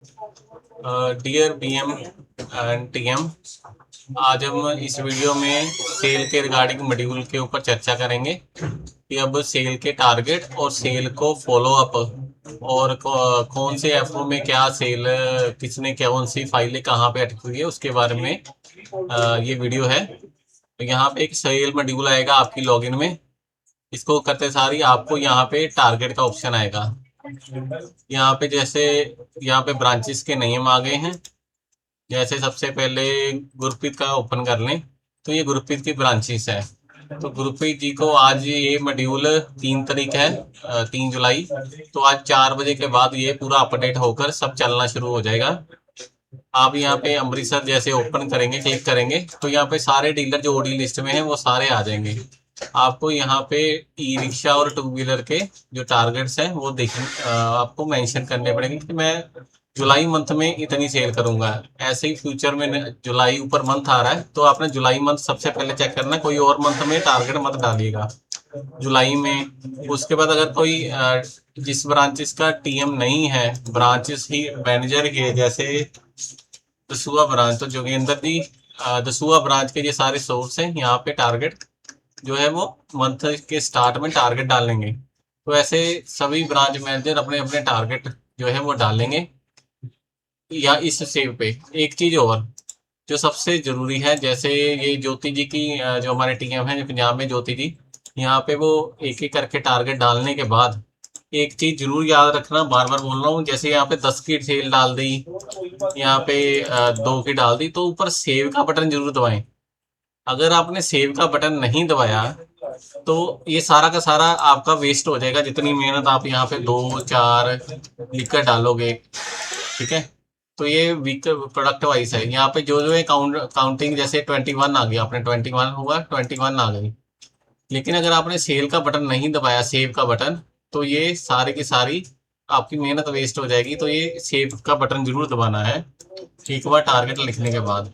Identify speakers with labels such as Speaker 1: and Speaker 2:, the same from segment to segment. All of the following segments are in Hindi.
Speaker 1: डियर बीएम एंड टीएम, आज हम इस वीडियो में सेल के रिगार्डिंग मॉड्यूल के ऊपर चर्चा करेंगे कि अब सेल के टारगेट और सेल को फॉलो अप और कौन से एफओ में क्या सेल, किसने कौन सी फाइलें कहाँ पे अटकी हुई है उसके बारे में ये वीडियो है। तो यहाँ पे एक सेल मॉड्यूल आएगा आपकी लॉगिन में। इसको करते सारी आपको यहाँ पे टारगेट का ऑप्शन आएगा। यहाँ पे जैसे यहाँ पे ब्रांचेस के नियम आ गए हैं। जैसे सबसे पहले गुरप्रीत का ओपन कर लें तो ये गुरप्रीत की ब्रांचेस है। तो गुरप्रीत जी को आज ये मॉड्यूल 3 तारीख है, 3 जुलाई। तो आज 4 बजे के बाद ये पूरा अपडेट होकर सब चलना शुरू हो जाएगा। आप यहाँ पे अमृतसर जैसे ओपन करेंगे, क्लिक करेंगे तो यहाँ पे सारे डीलर जो ओडी लिस्ट में है वो सारे आ जाएंगे। आपको यहाँ पे ई रिक्शा और टू व्हीलर के जो टारगेट्स हैं वो आपको मेंशन करने पड़ेंगे कि मैं जुलाई मंथ में इतनी सेल करूंगा। ऐसे ही फ्यूचर में जुलाई ऊपर मंथ आ रहा है तो आपने जुलाई मंथ सबसे पहले चेक करना, कोई और मंथ में टारगेट मत डालिएगा जुलाई में। उसके बाद अगर कोई जिस ब्रांचेस का टीएम नहीं है, ब्रांचेस ही मैनेजर के, जैसे दसुआ ब्रांच, तो जोगिंदर जी दसुआ ब्रांच के ये सारे सोर्स हैं। यहाँ पे टारगेट जो है वो मंथ के स्टार्ट में टारगेट डालेंगे। तो ऐसे सभी ब्रांच मैनेजर अपने अपने टारगेट जो है वो डालेंगे या इस सेव पे। एक चीज और जो सबसे जरूरी है, जैसे ये ज्योति जी की जो हमारे टीएम है पंजाब में, ज्योति जी, यहाँ पे वो एक एक करके टारगेट डालने के बाद एक चीज जरूर याद रखना, बार बार बोल रहा हूँ, जैसे यहाँ पे 10 की सेल डाल दी, यहाँ पे 2 की डाल दी, तो ऊपर सेव का बटन जरूर दबाएं। अगर आपने सेव का बटन नहीं दबाया तो ये सारा का सारा आपका वेस्ट हो जाएगा, जितनी मेहनत आप यहाँ पे 2 4 लिखकर डालोगे। ठीक है, तो ये वीक प्रोडक्ट वाइज है। यहाँ पे जो जो है काउंटिंग, जैसे 21 आ गया, आपने 21 होगा, 21 आ गई। लेकिन अगर आपने सेल का बटन नहीं दबाया, सेव का बटन, तो ये सारी की सारी आपकी मेहनत वेस्ट हो जाएगी। तो ये सेव का बटन जरूर दबाना है एक बार टारगेट लिखने के बाद।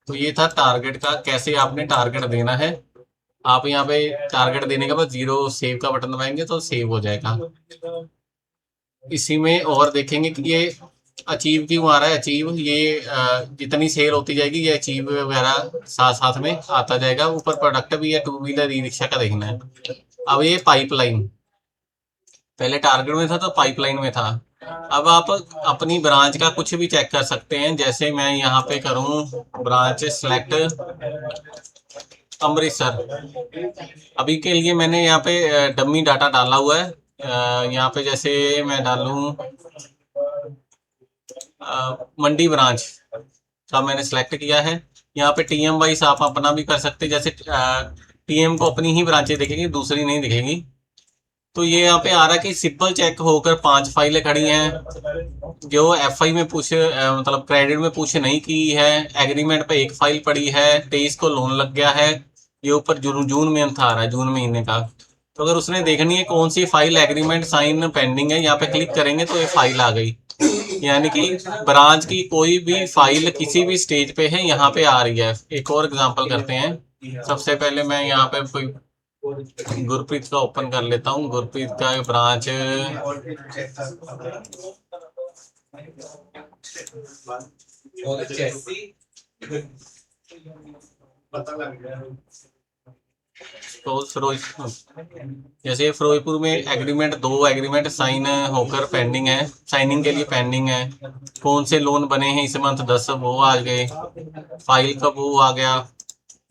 Speaker 1: तो ये था टारगेट का, कैसे आपने टारगेट देना है। आप यहाँ पे टारगेट देने के बाद 0 सेव का बटन दबाएंगे तो सेव हो जाएगा। इसी में और देखेंगे कि ये अचीव क्यों आ रहा है। अचीव ये जितनी सेल होती जाएगी ये अचीव वगैरह साथ साथ में आता जाएगा। ऊपर प्रोडक्ट भी है, टू व्हीलर ई रिक्शा का देखना है। अब ये पाइपलाइन, पहले टारगेट में था तो पाइपलाइन में था। अब आप अपनी ब्रांच का कुछ भी चेक कर सकते हैं। जैसे मैं यहाँ पे करूँ ब्रांच सेलेक्ट अमृतसर, अभी के लिए मैंने यहाँ पे डमी डाटा डाला हुआ है। यहाँ पे जैसे मैं डालूं मंडी ब्रांच का मैंने सेलेक्ट किया है। यहाँ पे टीएम वाइज आप अपना भी कर सकते हैं। जैसे टीएम को अपनी ही ब्रांचें दिखेगी, दूसरी नहीं दिखेगी। तो ये यहाँ पे आ रहा है कि सिंपल चेक होकर 5 फाइलें खड़ी हैं। जो एफआई में पुश मतलब क्रेडिट में पुश नहीं की है, एग्रीमेंट पे एक फाइल पड़ी है, 23 को लोन लग गया है। ये ऊपर जून जून में था आ रहा है, जून महीने का। तो अगर उसने देखनी है कौन सी फाइल एग्रीमेंट साइन पेंडिंग है, यहाँ पे क्लिक करेंगे तो ये फाइल आ गई। यानी कि ब्रांच की कोई भी फाइल किसी भी स्टेज पे है यहाँ पे आ रही है। एक और एग्जांपल करते हैं। सबसे पहले मैं यहाँ पे कोई गुरप्रीत का ओपन कर लेता हूँ। गुरप्रीत का ब्रांच तो फिरोज, जैसे फिरोजपुर में एग्रीमेंट, 2 एग्रीमेंट साइन होकर पेंडिंग है, साइनिंग के लिए पेंडिंग है। कौन से लोन बने हैं इस मंथ, 10 वो आ गए, फाइल का वो आ गया।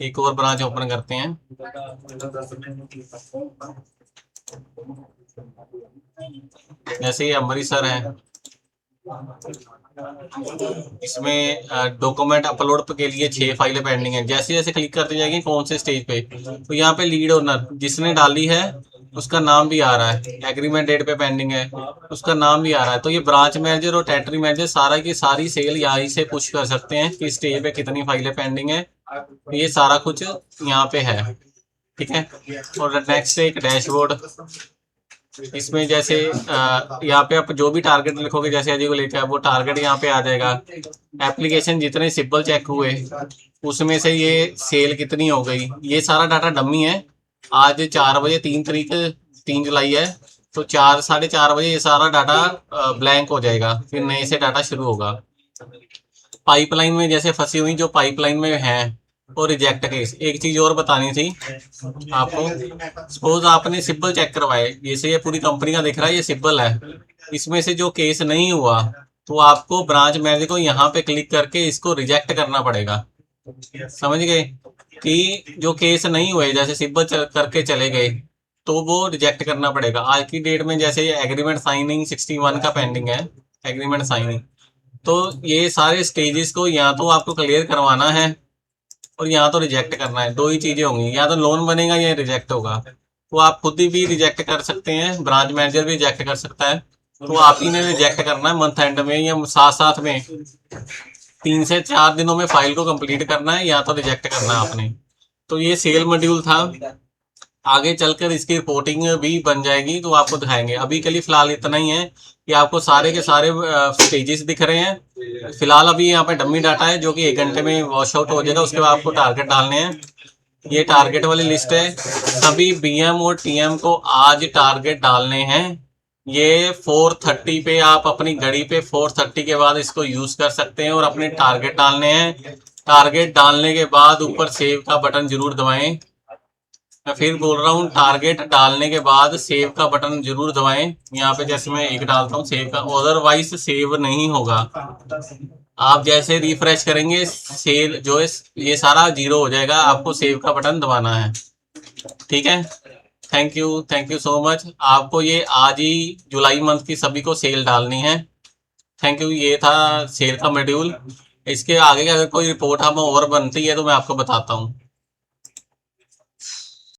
Speaker 1: एक और ब्रांच ओपन करते हैं। जैसे ये अमृतसर है, इसमें डॉक्यूमेंट अपलोड के लिए 6 फाइलें पेंडिंग है। जैसे जैसे क्लिक करते जाएंगे कौन से स्टेज पे, तो यहाँ पे लीड ओनर जिसने डाली है उसका नाम भी आ रहा है, एग्रीमेंट डेट पे पेंडिंग है उसका नाम भी आ रहा है। तो ये ब्रांच मैनेजर और टेरिटरी मैनेजर सारा की सारी सेल यहाँ से पुश कर सकते हैं कि स्टेज पे कितनी फाइलें पेंडिंग है। ये सारा कुछ यहाँ पे है। ठीक है, और नेक्स्ट एक डैशबोर्ड। इसमें जैसे यहाँ पे आप जो भी टारगेट लिखोगे, जैसे अजय को लेकर, वो टारगेट यहाँ पे आ जाएगा। एप्लीकेशन जितने सिंपल चेक हुए उसमें से ये सेल कितनी हो गई, ये सारा डाटा डमी है। आज 4 बजे 3 तारीख 3 जुलाई है। तो 4 साढ़े 4 बजे ये सारा डाटा ब्लैंक हो जाएगा, फिर नए से डाटा शुरू होगा। पाइपलाइन में जैसे फंसी हुई जो पाइपलाइन में है वो रिजेक्ट केस। एक चीज और बतानी थी आपको, सपोज आपने सिब्बल चेक करवाए, जैसे ये पूरी कंपनी का दिख रहा है, ये सिब्बल है, इसमें से जो केस नहीं हुआ तो आपको ब्रांच मैनेजर को यहाँ पे क्लिक करके इसको रिजेक्ट करना पड़ेगा। समझ गए कि जो केस नहीं हुए जैसे सिब्बल करके चले गए तो वो रिजेक्ट करना पड़ेगा। आज की डेट में जैसे ये एग्रीमेंट साइनिंग 61 का पेंडिंग है, एग्रीमेंट साइनिंग, तो ये सारे स्टेजेस को या तो आपको क्लियर करवाना है और या तो रिजेक्ट करना है। दो ही चीजें होंगी, या तो लोन बनेगा या रिजेक्ट होगा। तो आप खुद ही भी रिजेक्ट कर सकते हैं, ब्रांच मैनेजर भी रिजेक्ट कर सकता है। तो आप ही ने रिजेक्ट करना है मंथ एंड में या साथ साथ में 3 से 4 दिनों में फाइल को कंप्लीट करना है या तो रिजेक्ट करना है आपने। तो ये सेल मॉड्यूल था, आगे चलकर इसकी रिपोर्टिंग भी बन जाएगी तो आपको दिखाएंगे। अभी के लिए फिलहाल इतना ही है कि आपको सारे के सारे स्टेजेस दिख रहे हैं। फिलहाल अभी यहाँ पे डमी डाटा है जो कि 1 घंटे में वॉश आउट हो जाएगा, उसके बाद आपको टारगेट डालने हैं। ये टारगेट वाली लिस्ट है, सभी बीएम और टीएम को आज टारगेट डालने हैं। ये 4:30 पे आप अपनी घड़ी पे 4:30 के बाद इसको यूज कर सकते हैं और अपने टारगेट डालने हैं। टारगेट डालने के बाद ऊपर सेव का बटन जरूर दबाएं। मैं फिर बोल रहा हूँ, टारगेट डालने के बाद सेव का बटन जरूर दबाएं। यहाँ पे जैसे मैं 1 डालता हूँ सेव का, अदरवाइज सेव नहीं होगा। आप जैसे रिफ्रेश करेंगे सेल जो है ये सारा 0 हो जाएगा, आपको सेव का बटन दबाना है। ठीक है, थैंक यू सो मच। आपको ये आज ही जुलाई मंथ की सभी को सेल डालनी है। Thank you. ये था सेल का मॉड्यूल। इसके आगे अगर कोई रिपोर्ट हमें और बनती है तो मैं आपको बताता हूँ।